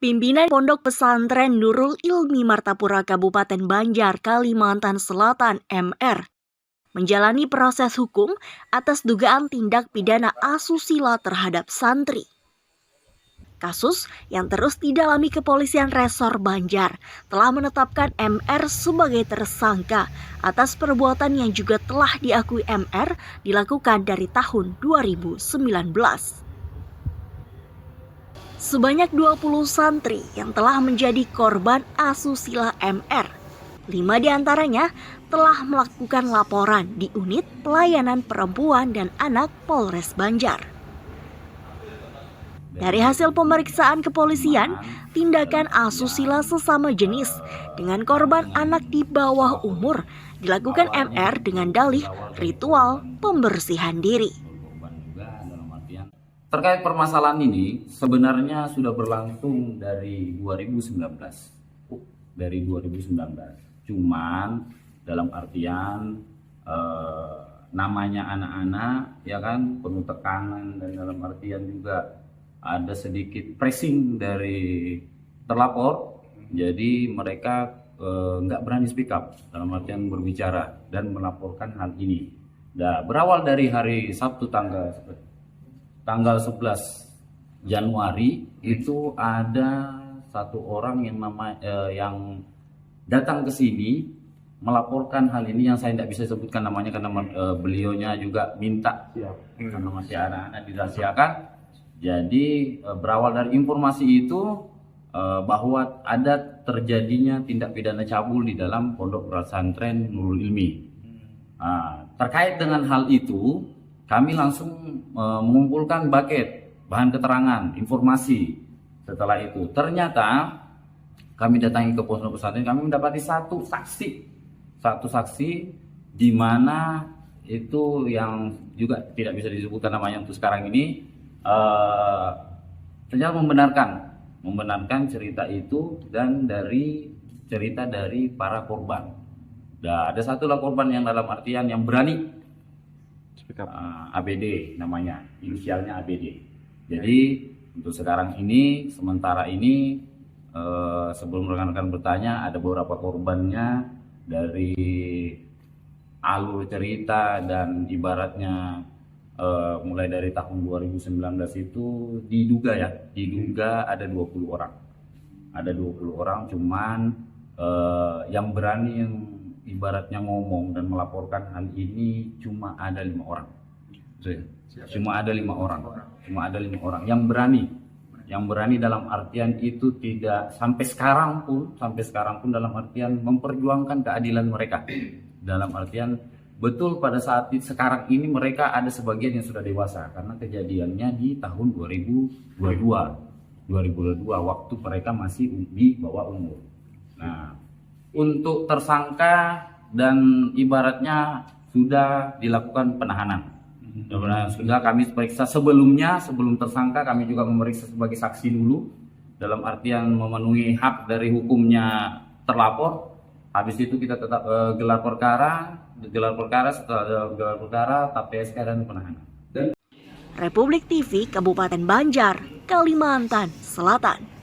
Pimpinan Pondok Pesantren Nurul Ilmi Martapura Kabupaten Banjar, Kalimantan Selatan (MR) menjalani proses hukum atas dugaan tindak pidana asusila terhadap santri. Kasus yang terus didalami Kepolisian Resor Banjar telah menetapkan MR sebagai tersangka atas perbuatan yang juga telah diakui MR dilakukan dari tahun 2019. Sebanyak 20 santri yang telah menjadi korban asusila MR. 5 diantaranya telah melakukan laporan di Unit Pelayanan Perempuan dan Anak Polres Banjar. Dari hasil pemeriksaan kepolisian, tindakan asusila sesama jenis dengan korban anak di bawah umur dilakukan MR dengan dalih ritual pembersihan diri. Terkait permasalahan ini sebenarnya sudah berlangsung dari 2019. Cuman dalam artian namanya anak-anak ya kan penuh tekanan, dan dalam artian juga ada sedikit pressing dari terlapor. Jadi mereka nggak berani speak up dalam artian berbicara dan melaporkan hal ini. Nah, berawal dari hari Sabtu tanggal 11 Januari itu ada satu orang yang datang ke sini melaporkan hal ini, yang saya tidak bisa sebutkan namanya karena beliaunya juga minta karena masih anak-anak dirahasiakan. Jadi berawal dari informasi itu bahwa ada terjadinya tindak pidana cabul di dalam Pondok Pesantren Nurul Ilmi. Terkait dengan hal itu, kami langsung mengumpulkan bahan keterangan, informasi. Setelah itu ternyata kami datangi ke pondok pesantren, kami mendapati satu saksi di mana itu yang juga tidak bisa disebutkan namanya untuk sekarang ini, ternyata membenarkan cerita itu dan dari cerita dari para korban. Dan ada satulah korban yang dalam artian yang berani, ABD namanya, inisialnya ABD. Jadi untuk sekarang ini, sementara ini sebelum rekan-rekan bertanya, ada beberapa korbannya dari alur cerita dan ibaratnya mulai dari tahun 2019 itu diduga ada 20 orang. Ada 20 orang, cuman yang berani yang ibaratnya ngomong dan melaporkan hal ini cuma ada 5 orang. Cuma ada 5 orang yang berani dalam artian itu tidak sampai sekarang pun dalam artian memperjuangkan keadilan mereka. Dalam artian betul pada saat sekarang ini mereka ada sebagian yang sudah dewasa karena kejadiannya di tahun 2022 waktu mereka masih di bawah umur. Nah, untuk tersangka dan ibaratnya sudah dilakukan penahanan. Sudah kami periksa sebelum tersangka, kami juga memeriksa sebagai saksi dulu, dalam artian memenuhi hak dari hukumnya terlapor. Habis itu kita tetap gelar perkara, setelah gelar perkara, TPSK dan penahanan. Republik TV Kabupaten Banjar, Kalimantan Selatan.